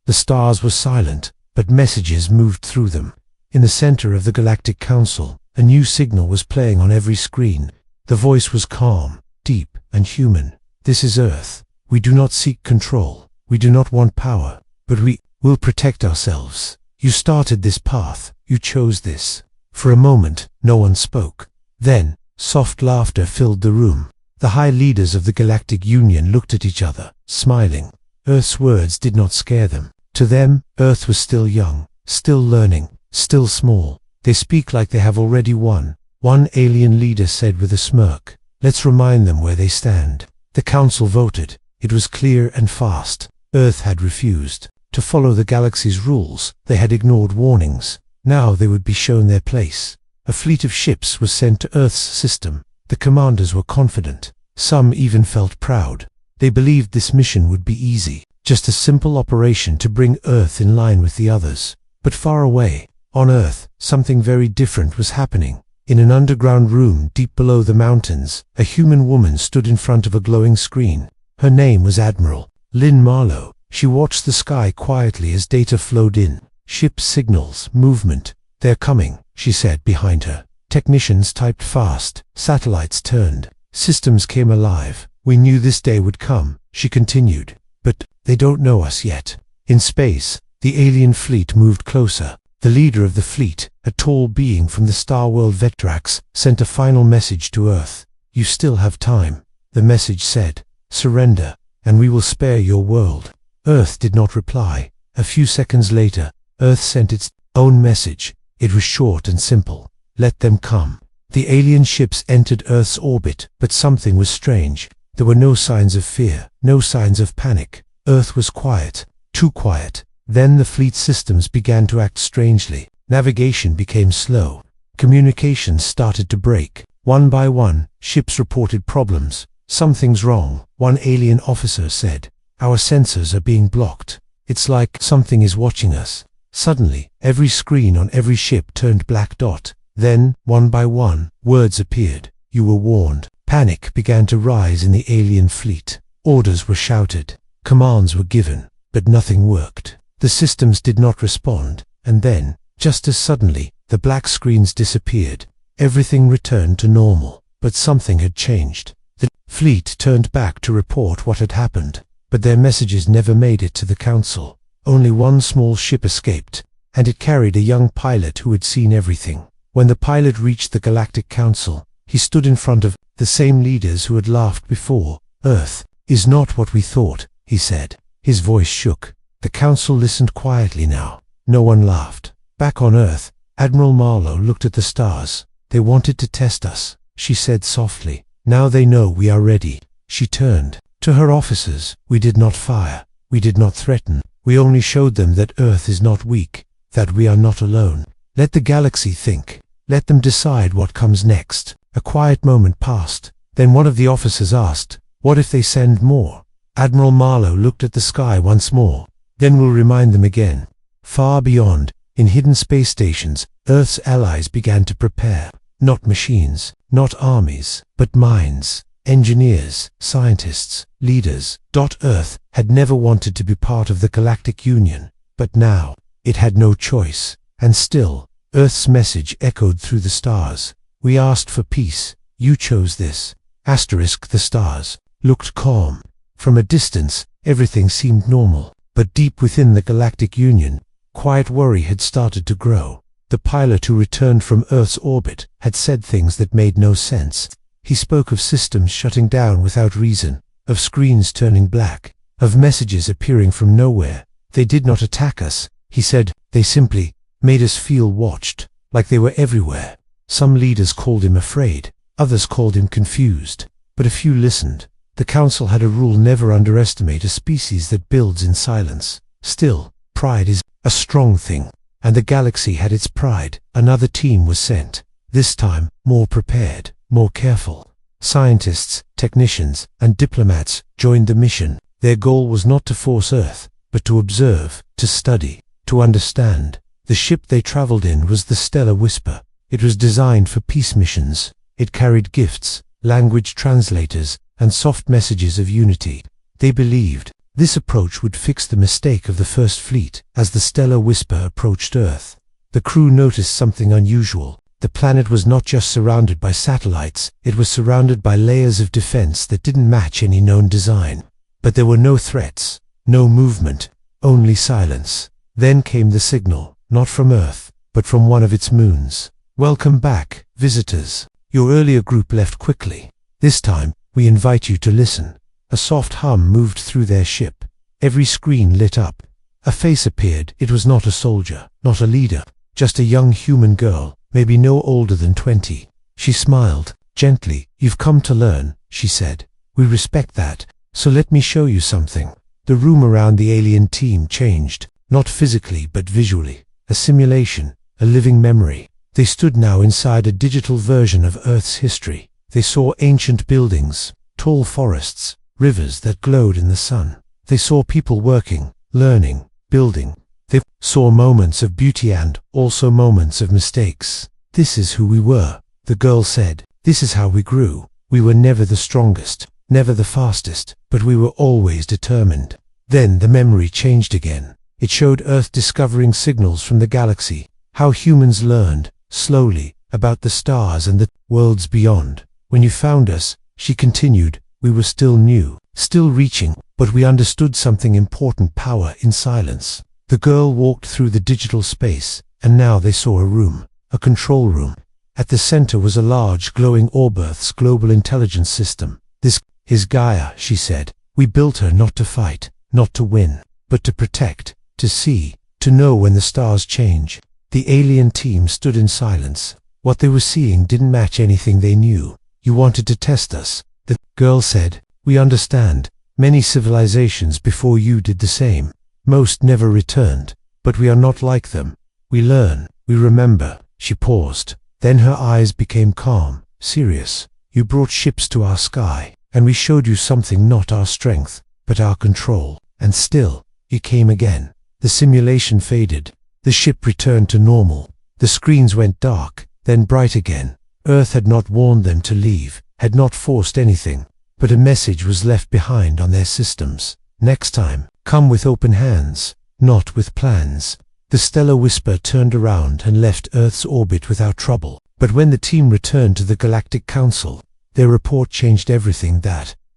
The stars were silent, but messages moved through them. In the center of the Galactic Council, a new signal was playing on every screen. The voice was calm, deep, and human. This is Earth. We do not seek control. We do not want power. But we will protect ourselves. You started this path. You chose this. For a moment, no one spoke. Then, soft laughter filled the room. The high leaders of the Galactic Union looked at each other, smiling. Earth's words did not scare them. To them, Earth was still young, still learning, still small. They speak like they have already won. One alien leader said with a smirk, "Let's remind them where they stand." The council voted. It was clear and fast. Earth had refused to follow the galaxy's rules. They had ignored warnings. Now they would be shown their place. A fleet of ships was sent to Earth's system. The commanders were confident. Some even felt proud. They believed this mission would be easy, just a simple operation to bring Earth in line with the others. But far away, on Earth, something very different was happening. In an underground room deep below the mountains, a human woman stood in front of a glowing screen. Her name was Admiral Lynn Marlowe. She watched the sky quietly as data flowed in. Ship signals, movement. "They're coming," she said behind her. Technicians typed fast. Satellites turned. Systems came alive. "We knew this day would come," she continued. "But they don't know us yet." In space, the alien fleet moved closer. The leader of the fleet, a tall being from the star world Vectrax, sent a final message to Earth. "You still have time." The message said, "Surrender, and we will spare your world." Earth did not reply. A few seconds later, Earth sent its own message. It was short and simple. "Let them come." The alien ships entered Earth's orbit, but something was strange. There were no signs of fear, no signs of panic. Earth was quiet, too quiet. Then the fleet systems began to act strangely. Navigation became slow. Communications started to break. One by one, ships reported problems. "Something's wrong," one alien officer said. "Our sensors are being blocked. It's like something is watching us." Suddenly, every screen on every ship turned black dot. Then, one by one, words appeared. "You were warned." Panic began to rise in the alien fleet. Orders were shouted. Commands were given, but nothing worked. The systems did not respond, and then, just as suddenly, the black screens disappeared. Everything returned to normal, but something had changed. The fleet turned back to report what had happened, but their messages never made it to the council. Only one small ship escaped, and it carried a young pilot who had seen everything. When the pilot reached the Galactic Council, he stood in front of the same leaders who had laughed before. "Earth is not what we thought," he said. His voice shook. The council listened quietly now. No one laughed. Back on Earth, Admiral Marlowe looked at the stars. "They wanted to test us," she said softly. "Now they know we are ready." She turned to her officers. "We did not fire. We did not threaten. We only showed them that Earth is not weak, that we are not alone. Let the galaxy think. Let them decide what comes next." A quiet moment passed. Then one of the officers asked, "What if they send more?" Admiral Marlowe looked at the sky once more. "Then we'll remind them again." Far beyond, in hidden space stations, Earth's allies began to prepare. Not machines, not armies, but minds, engineers, scientists, leaders. Earth had never wanted to be part of the Galactic Union, but now, it had no choice. And still, Earth's message echoed through the stars. "We asked for peace. You chose this." The stars looked calm. From a distance, everything seemed normal. But deep within the Galactic Union, quiet worry had started to grow. The pilot who returned from Earth's orbit had said things that made no sense. He spoke of systems shutting down without reason, of screens turning black, of messages appearing from nowhere. "They did not attack us," he said. "They simply made us feel watched, like they were everywhere." Some leaders called him afraid, others called him confused, but a few listened. The council had a rule: never underestimate a species that builds in silence. Still, pride is a strong thing, and the galaxy had its pride. Another team was sent, this time more prepared, more careful. Scientists, technicians, and diplomats joined the mission. Their goal was not to force Earth, but to observe, to study, to understand. The ship they traveled in was the Stellar Whisper. It was designed for peace missions. It carried gifts, language translators, and soft messages of unity. They believed This approach would fix the mistake of the first fleet. As the stellar whisper approached Earth, the crew noticed something unusual. The planet was not just surrounded by satellites, it was surrounded by layers of defense that didn't match any known design. But there were no threats, no movement, only silence. Then came the signal, not from Earth, but from one of its moons. "Welcome back, visitors. Your earlier group left quickly. This time, we invite you to listen." A soft hum moved through their ship. Every screen lit up. A face appeared. It was not a soldier, not a leader, just a young human girl, maybe no older than 20. She smiled, gently. "You've come to learn," she said. "We respect that, so let me show you something." The room around the alien team changed, not physically but visually. A simulation, a living memory. They stood now inside a digital version of Earth's history. They saw ancient buildings, tall forests, rivers that glowed in the sun. They saw people working, learning, building. They saw moments of beauty and also moments of mistakes. "This is who we were," the girl said. "This is how we grew. We were never the strongest, never the fastest, but we were always determined." Then the memory changed again. It showed Earth discovering signals from the galaxy, how humans learned, slowly, about the stars and the worlds beyond. "When you found us," she continued, "we were still new, still reaching, but we understood something important: power in silence." The girl walked through the digital space, and now they saw a room, a control room. At the center was a large, glowing orb, Earth's global intelligence system. "This is Gaia," she said. "We built her not to fight, not to win, but to protect, to see, to know when the stars change." The alien team stood in silence. What they were seeing didn't match anything they knew. "You wanted to test us," the girl said. "We understand. Many civilizations before you did the same. Most never returned. But we are not like them. We learn, we remember." She paused. Then her eyes became calm, serious. "You brought ships to our sky, and we showed you something, not our strength, but our control. And still, you came again." The simulation faded. The ship returned to normal. The screens went dark, then bright again. Earth had not warned them to leave, had not forced anything, but a message was left behind on their systems. "Next time, come with open hands, not with plans." The stellar whisper turned around and left Earth's orbit without trouble. But when the team returned to the Galactic Council, their report changed everything.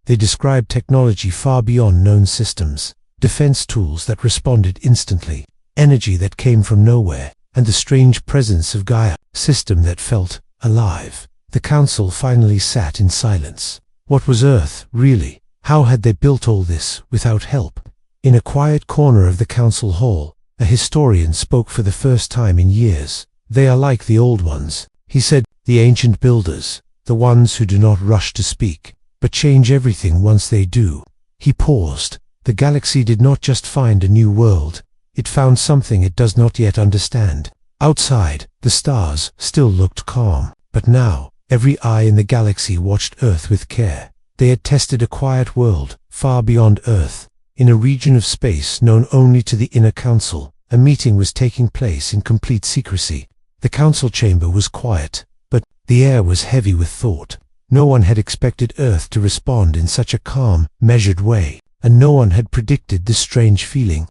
They described technology far beyond known systems, defense tools that responded instantly, energy that came from nowhere, and the strange presence of Gaia, system that felt alive. The council finally sat in silence. What was Earth, really? How had they built all this, without help? In a quiet corner of the council hall, a historian spoke for the first time in years. "They are like the old ones," he said, "the ancient builders, the ones who do not rush to speak, but change everything once they do." He paused. The galaxy did not just find a new world, it found something it does not yet understand. Outside, the stars still looked calm, but now, every eye in the galaxy watched Earth with care. They had tested a quiet world, far beyond Earth, in a region of space known only to the inner council. A meeting was taking place in complete secrecy. The council chamber was quiet, but the air was heavy with thought. No one had expected Earth to respond in such a calm, measured way, and no one had predicted this strange feeling.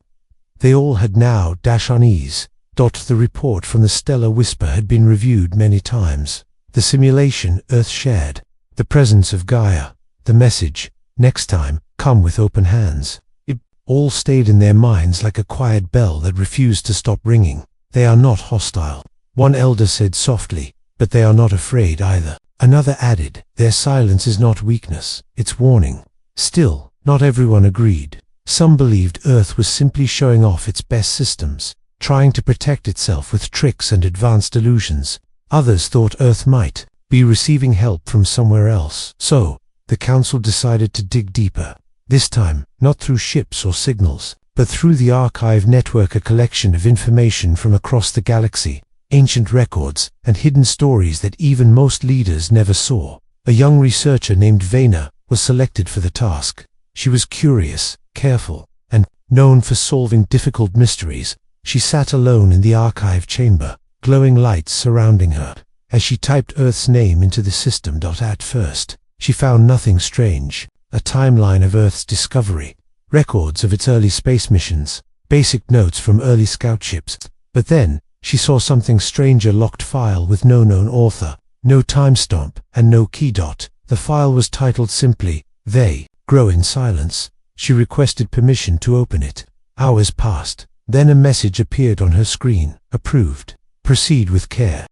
They all had now unease. The report from the stellar whisper had been reviewed many times. The simulation Earth shared, the presence of Gaia, the message, "Next time, come with open hands." It all stayed in their minds like a quiet bell that refused to stop ringing. "They are not hostile," one elder said softly, "but they are not afraid either." Another added, "Their silence is not weakness, it's warning." Still, not everyone agreed. Some believed Earth was simply showing off its best systems, trying to protect itself with tricks and advanced illusions. Others thought Earth might be receiving help from somewhere else. So, the council decided to dig deeper. This time, not through ships or signals, but through the archive network, a collection of information from across the galaxy, ancient records, and hidden stories that even most leaders never saw. A young researcher named Vena was selected for the task. She was curious, careful, and known for solving difficult mysteries. She sat alone in the archive chamber, glowing lights surrounding her. As she typed Earth's name into the system, at first, she found nothing strange. A timeline of Earth's discovery, records of its early space missions, basic notes from early scout ships. But then, she saw something strange: a locked file with no known author, no timestamp, and no key dot. The file was titled simply, "They Grow in Silence." She requested permission to open it. Hours passed. Then a message appeared on her screen. Approved. Proceed with care.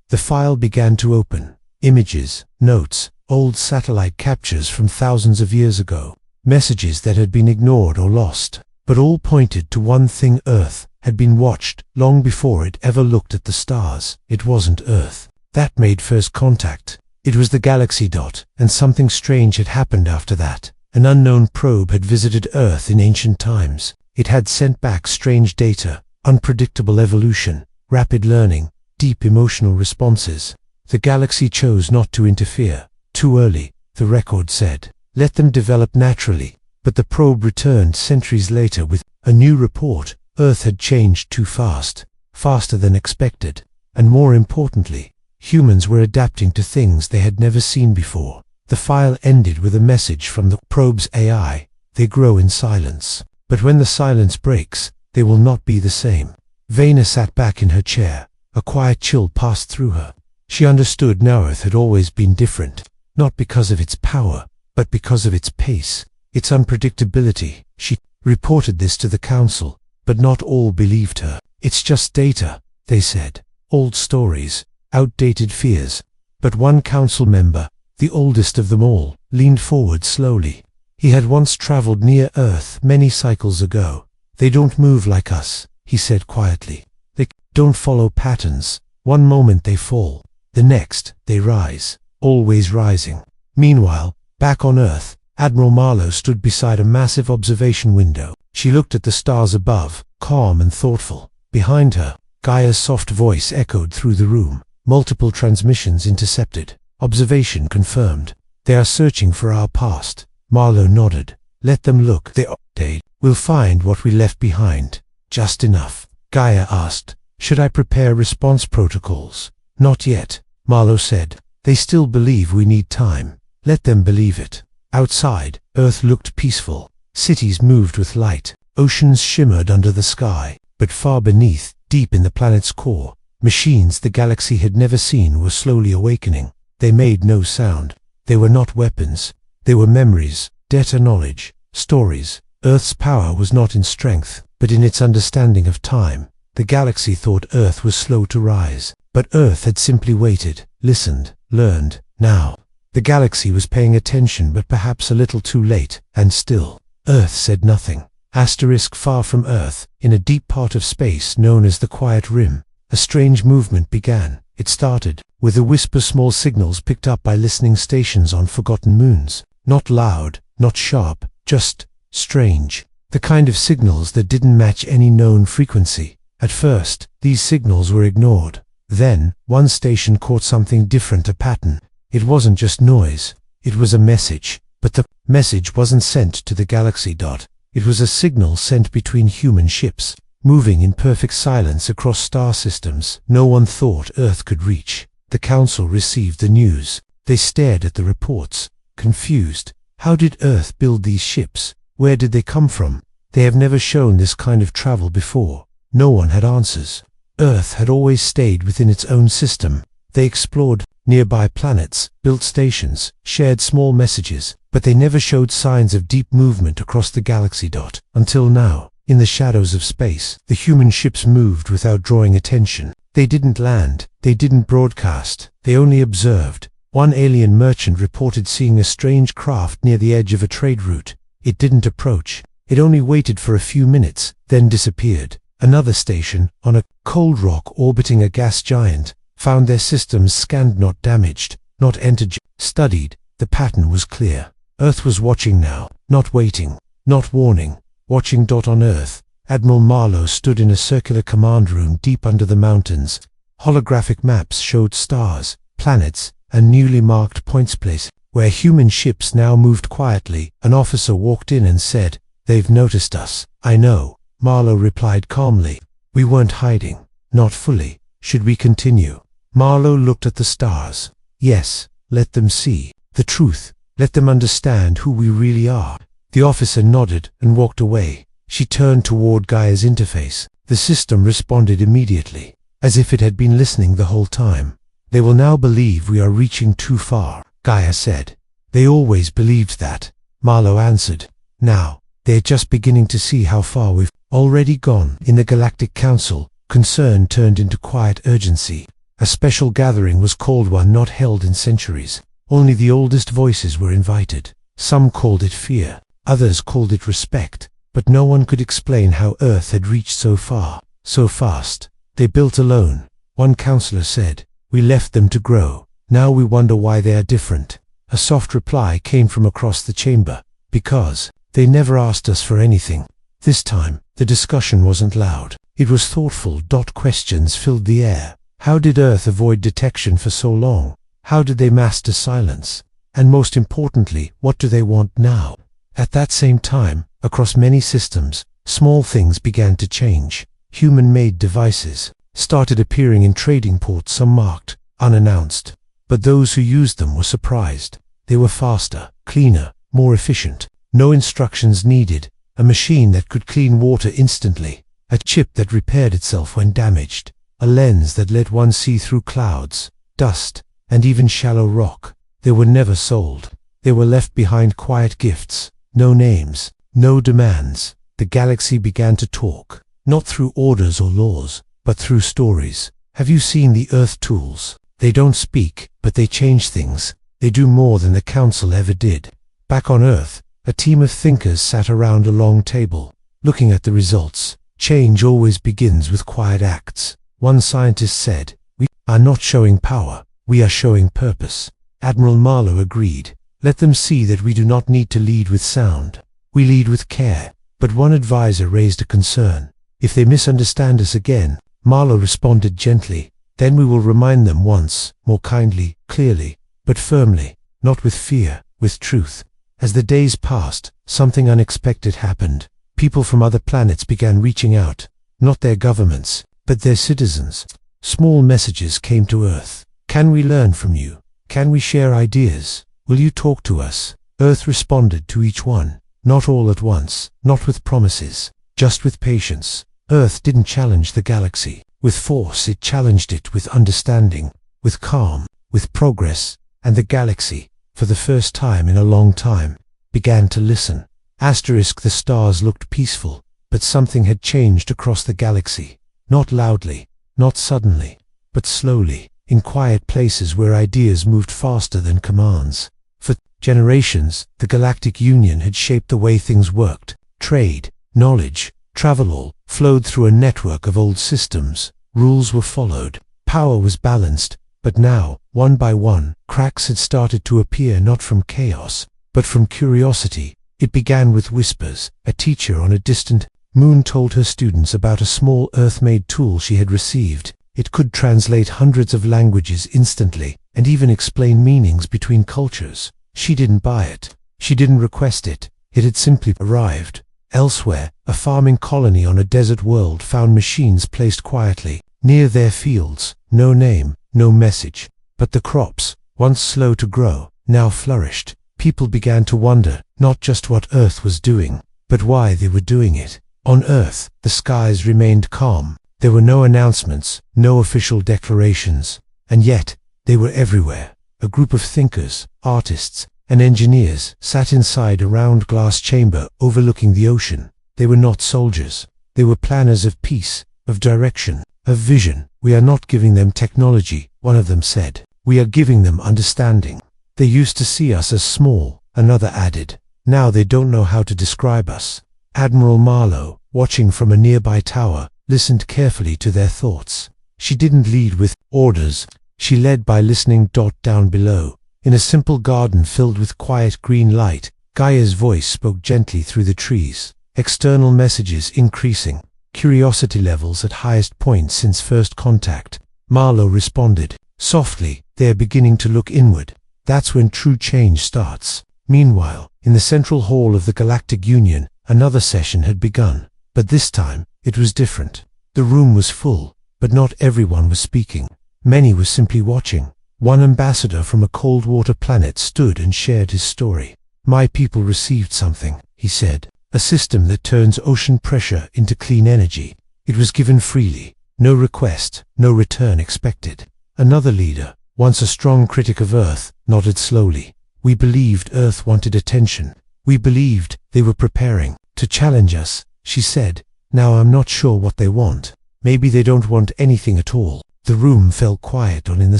The file began to open. Images, notes, old satellite captures from thousands of years ago. Messages that had been ignored or lost. But all pointed to one thing: Earth had been watched long before it ever looked at the stars. It wasn't Earth that made first contact. It was the galaxy dot, and something strange had happened after that. An unknown probe had visited Earth in ancient times. It had sent back strange data, unpredictable evolution, rapid learning, deep emotional responses. The galaxy chose not to interfere. Too early, the record said. Let them develop naturally. But the probe returned centuries later with a new report. Earth had changed too fast, faster than expected. And more importantly, humans were adapting to things they had never seen before. The file ended with a message from the probe's AI. They grow in silence. But when the silence breaks, they will not be the same. Vena sat back in her chair. A quiet chill passed through her. She understood now. Earth had always been different, not because of its power, but because of its pace, its unpredictability. She reported this to the council, but not all believed her. It's just data, they said. Old stories, outdated fears. But one council member, the oldest of them all, leaned forward slowly. He had once traveled near Earth many cycles ago. They don't move like us, he said quietly. They don't follow patterns. One moment they fall, the next they rise, always rising. Meanwhile, back on Earth, Admiral Marlowe stood beside a massive observation window. She looked at the stars above, calm and thoughtful. Behind her, Gaia's soft voice echoed through the room. Multiple transmissions intercepted. Observation confirmed. They are searching for our past. Marlowe nodded. Let them look. They will find what we left behind. Just enough. Gaia asked. Should I prepare response protocols? Not yet, Marlowe said. They still believe we need time. Let them believe it. Outside, Earth looked peaceful. Cities moved with light. Oceans shimmered under the sky. But far beneath, deep in the planet's core, machines the galaxy had never seen were slowly awakening. They made no sound. They were not weapons. They were memories, data, knowledge, stories. Earth's power was not in strength, but in its understanding of time. The galaxy thought Earth was slow to rise, but Earth had simply waited, listened, learned. Now, the galaxy was paying attention, but perhaps a little too late, and still, Earth said nothing. Far from Earth, in a deep part of space known as the Quiet Rim, a strange movement began. It started with a whisper, small signals picked up by listening stations on forgotten moons. Not loud, not sharp, just strange. The kind of signals that didn't match any known frequency. At first, these signals were ignored. Then, one station caught something different, a pattern. It wasn't just noise. It was a message. But the message wasn't sent to the galaxy dot. It was a signal sent between human ships, moving in perfect silence across star systems no one thought Earth could reach. The council received the news. They stared at the reports, confused. How did Earth build these ships? Where did they come from? They have never shown this kind of travel before. No one had answers. Earth had always stayed within its own system. They explored nearby planets, built stations, shared small messages, but they never showed signs of deep movement across the galaxy dot. Until now, in the shadows of space, the human ships moved without drawing attention. They didn't land, they didn't broadcast, they only observed. One alien merchant reported seeing a strange craft near the edge of a trade route. It didn't approach. It only waited for a few minutes, then disappeared. Another station, on a cold rock orbiting a gas giant, found their systems scanned, not damaged, not entered, studied. The pattern was clear. Earth was watching now, not waiting, not warning, watching. On Earth, Admiral Marlowe stood in a circular command room deep under the mountains. Holographic maps showed stars, planets, and newly marked points place where human ships now moved quietly. An officer walked in and said, "They've noticed us." "I know," Marlowe replied calmly. "We weren't hiding. Not fully. Should we continue?" Marlowe looked at the stars. "Yes, let them see the truth. Let them understand who we really are." The officer nodded and walked away. She turned toward Gaia's interface. The system responded immediately, as if it had been listening the whole time. "They will now believe we are reaching too far," Gaia said. "They always believed that," Marlowe answered. "Now, they're just beginning to see how far we've already gone." In the Galactic Council, concern turned into quiet urgency. A special gathering was called, one not held in centuries. Only the oldest voices were invited. Some called it fear, others called it respect, but no one could explain how Earth had reached so far, so fast. "They built alone," one counselor said. "We left them to grow. Now we wonder why they are different." A soft reply came from across the chamber. "Because they never asked us for anything." This time, the discussion wasn't loud. It was thoughtful. Questions filled the air. How did Earth avoid detection for so long? How did they master silence? And most importantly, what do they want now? At that same time, across many systems, small things began to change. Human-made devices started appearing in trading ports, some marked unannounced. But those who used them were surprised. They were faster, cleaner, more efficient. No instructions needed. A machine that could clean water instantly. A chip that repaired itself when damaged. A lens that let one see through clouds, dust, and even shallow rock. They were never sold. They were left behind, quiet gifts. No names, no demands. The galaxy began to talk, not through orders or laws, but through stories. Have you seen the Earth tools? They don't speak, but they change things. They do more than the Council ever did. Back on Earth, a team of thinkers sat around a long table, looking at the results. Change always begins with quiet acts. One scientist said, "We are not showing power, we are showing purpose." Admiral Marlowe agreed. "Let them see that we do not need to lead with sound. We lead with care." But one advisor raised a concern. "If they misunderstand us again," Marlowe responded gently, "then we will remind them once, more kindly, clearly, but firmly, not with fear, with truth." As the days passed, something unexpected happened. People from other planets began reaching out, not their governments, but their citizens. Small messages came to Earth. "Can we learn from you? Can we share ideas? Will you talk to us?" Earth responded to each one, not all at once, not with promises, just with patience. Earth didn't challenge the galaxy with force, it challenged it with understanding, with calm, with progress, and the galaxy, for the first time in a long time, began to listen. The stars looked peaceful, but something had changed across the galaxy. Not loudly, not suddenly, but slowly, in quiet places where ideas moved faster than commands. For generations, the Galactic Union had shaped the way things worked. Trade, knowledge, travel all flowed through a network of old systems. Rules were followed. Power was balanced. But now, one by one, cracks had started to appear, not from chaos, but from curiosity. It began with whispers. A teacher on a distant moon told her students about a small Earth-made tool she had received. It could translate hundreds of languages instantly, and even explain meanings between cultures. She didn't buy it. She didn't request it. It had simply arrived. Elsewhere, a farming colony on a desert world found machines placed quietly, near their fields. No name, no message. But the crops, once slow to grow, now flourished. People began to wonder, not just what Earth was doing, but why they were doing it. On Earth, the skies remained calm. There were no announcements, no official declarations, and yet, they were everywhere. A group of thinkers, artists, and engineers sat inside a round glass chamber overlooking the ocean. They were not soldiers. They were planners of peace, of direction, of vision. "We are not giving them technology," one of them said. "We are giving them understanding. They used to see us as small," another added. "Now they don't know how to describe us." Admiral Marlowe, watching from a nearby tower, listened carefully to their thoughts. She didn't lead with orders. She led by listening. Down below, in a simple garden filled with quiet green light, Gaia's voice spoke gently through the trees. External messages increasing, curiosity levels at highest point since first contact. Marlowe responded, softly, "They are beginning to look inward. That's when true change starts." Meanwhile, in the central hall of the Galactic Union, another session had begun. But this time, it was different. The room was full, but not everyone was speaking. Many were simply watching. One ambassador from a cold water planet stood and shared his story. "My people received something. he said. A system that turns ocean pressure into clean energy. It was given freely. No request, no return expected. Another leader, once a strong critic of Earth, nodded slowly. We believed Earth wanted attention. We believed they were preparing to challenge us, she said. Now I'm not sure what they want. Maybe they don't want anything at all. The room fell quiet in the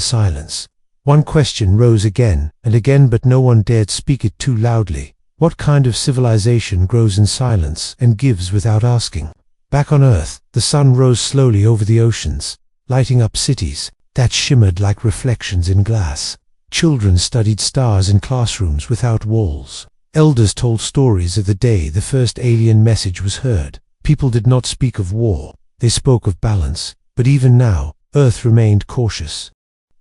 silence. One question rose again and again, but no one dared speak it too loudly. What kind of civilization grows in silence and gives without asking? Back on Earth, the sun rose slowly over the oceans, lighting up cities that shimmered like reflections in glass. Children studied stars in classrooms without walls. Elders told stories of the day the first alien message was heard. People did not speak of war. They spoke of balance. But even now, Earth remained cautious.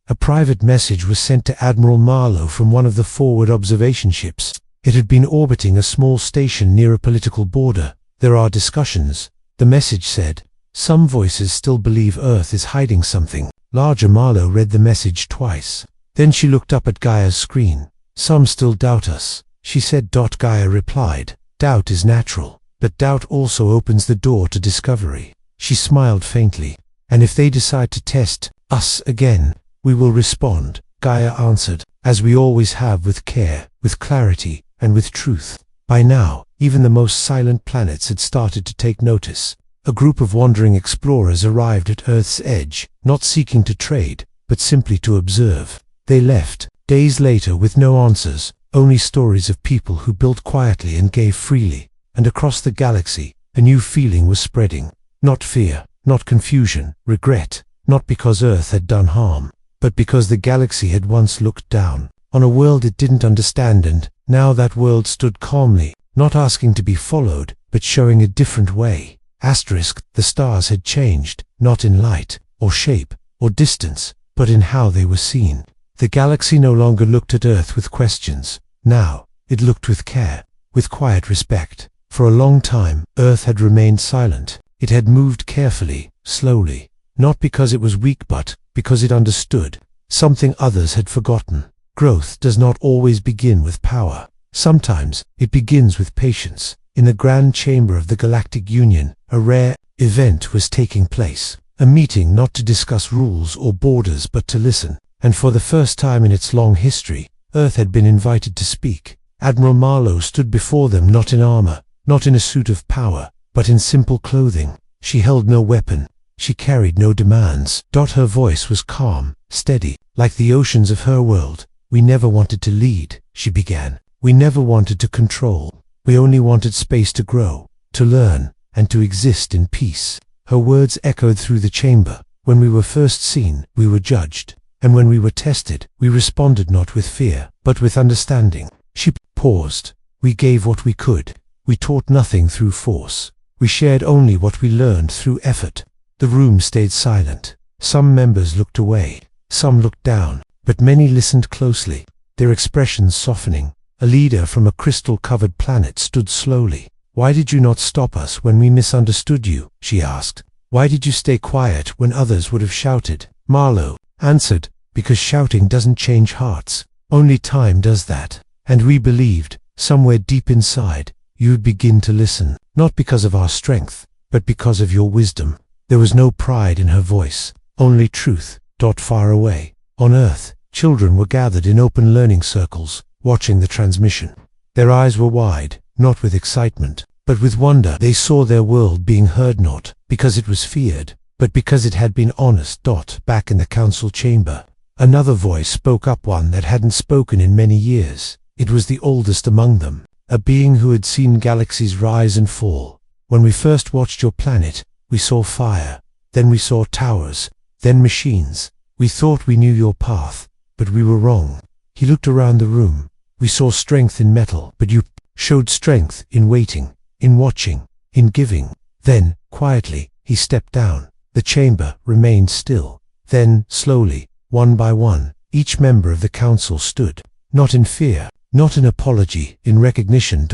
A private message was sent to Admiral Marlowe from one of the forward observation ships. It had been orbiting a small station near a political border. There are discussions, the message said. Some voices still believe Earth is hiding something. Larger Marlowe read the message twice. Then she looked up at Gaia's screen. Some still doubt us, she said. Gaia replied, doubt is natural, but doubt also opens the door to discovery. She smiled faintly. And if they decide to test us again, we will respond, Gaia answered, as we always have, with care, with clarity, and with truth. By now, even the most silent planets had started to take notice. A group of wandering explorers arrived at Earth's edge, not seeking to trade, but simply to observe. They left, days later, with no answers, only stories of people who built quietly and gave freely. And across the galaxy, a new feeling was spreading. Not fear, not confusion, regret, not because Earth had done harm, but because the galaxy had once looked down on a world it didn't understand, and now that world stood calmly, not asking to be followed, but showing a different way. The stars had changed, not in light, or shape, or distance, but in how they were seen. The galaxy no longer looked at Earth with questions. Now, it looked with care, with quiet respect. For a long time, Earth had remained silent. It had moved carefully, slowly, not because it was weak, but because it understood something others had forgotten. Growth does not always begin with power. Sometimes it begins with patience. In the grand chamber of the Galactic Union, a rare event was taking place. A meeting not to discuss rules or borders, but to listen. And for the first time in its long history, Earth had been invited to speak. Admiral Marlowe stood before them, not in armor, not in a suit of power, but in simple clothing. She held no weapon. She carried no demands. Her voice was calm, steady, like the oceans of her world. We never wanted to lead, she began. We never wanted to control. We only wanted space to grow, to learn, and to exist in peace. Her words echoed through the chamber. When we were first seen, we were judged. And when we were tested, we responded not with fear, but with understanding. She paused. We gave what we could. We taught nothing through force. We shared only what we learned through effort. The room stayed silent. Some members looked away. Some looked down. But many listened closely, their expressions softening. A leader from a crystal-covered planet stood slowly. Why did you not stop us when we misunderstood you? She asked. Why did you stay quiet when others would have shouted? Marlowe answered, because shouting doesn't change hearts. Only time does that. And we believed, somewhere deep inside, you would begin to listen, not because of our strength, but because of your wisdom. There was no pride in her voice, only truth. Far away, on Earth, children were gathered in open learning circles, watching the transmission. Their eyes were wide, not with excitement, but with wonder. They saw their world being heard, not because it was feared, but because it had been honest. Back in the council chamber, another voice spoke up, one that hadn't spoken in many years. It was the oldest among them, a being who had seen galaxies rise and fall. When we first watched your planet, we saw fire, then we saw towers, then machines. We thought we knew your path, but we were wrong. He looked around the room. We saw strength in metal, but you showed strength in waiting, in watching, in giving. Then, quietly, he stepped down. The chamber remained still. Then, slowly, one by one, each member of the council stood, not in fear, not in apology, in recognition.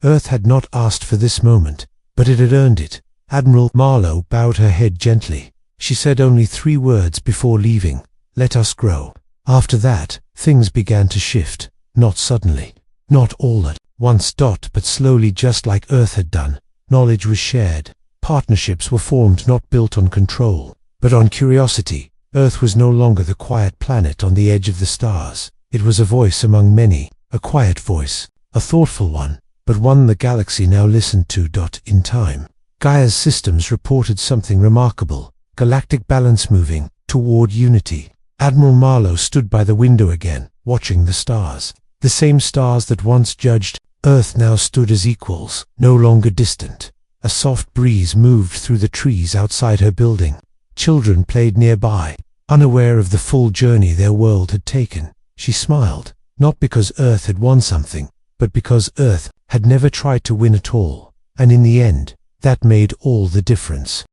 Earth had not asked for this moment, but it had earned it. Admiral Marlowe bowed her head gently. She said only 3 words before leaving. Let us grow. After that, things began to shift. Not suddenly. Not all at Once but slowly, just like Earth had done. Knowledge was shared. Partnerships were formed, not built on control, but on curiosity. Earth was no longer the quiet planet on the edge of the stars. It was a voice among many, a quiet voice, a thoughtful one, but one the galaxy now listened to. In time, Gaia's systems reported something remarkable: galactic balance moving toward unity. Admiral Marlowe stood by the window again, watching the stars. The same stars that once judged Earth now stood as equals, no longer distant. A soft breeze moved through the trees outside her building. Children played nearby, unaware of the full journey their world had taken. She smiled, not because Earth had won something, but because Earth had never tried to win at all. And in the end, that made all the difference.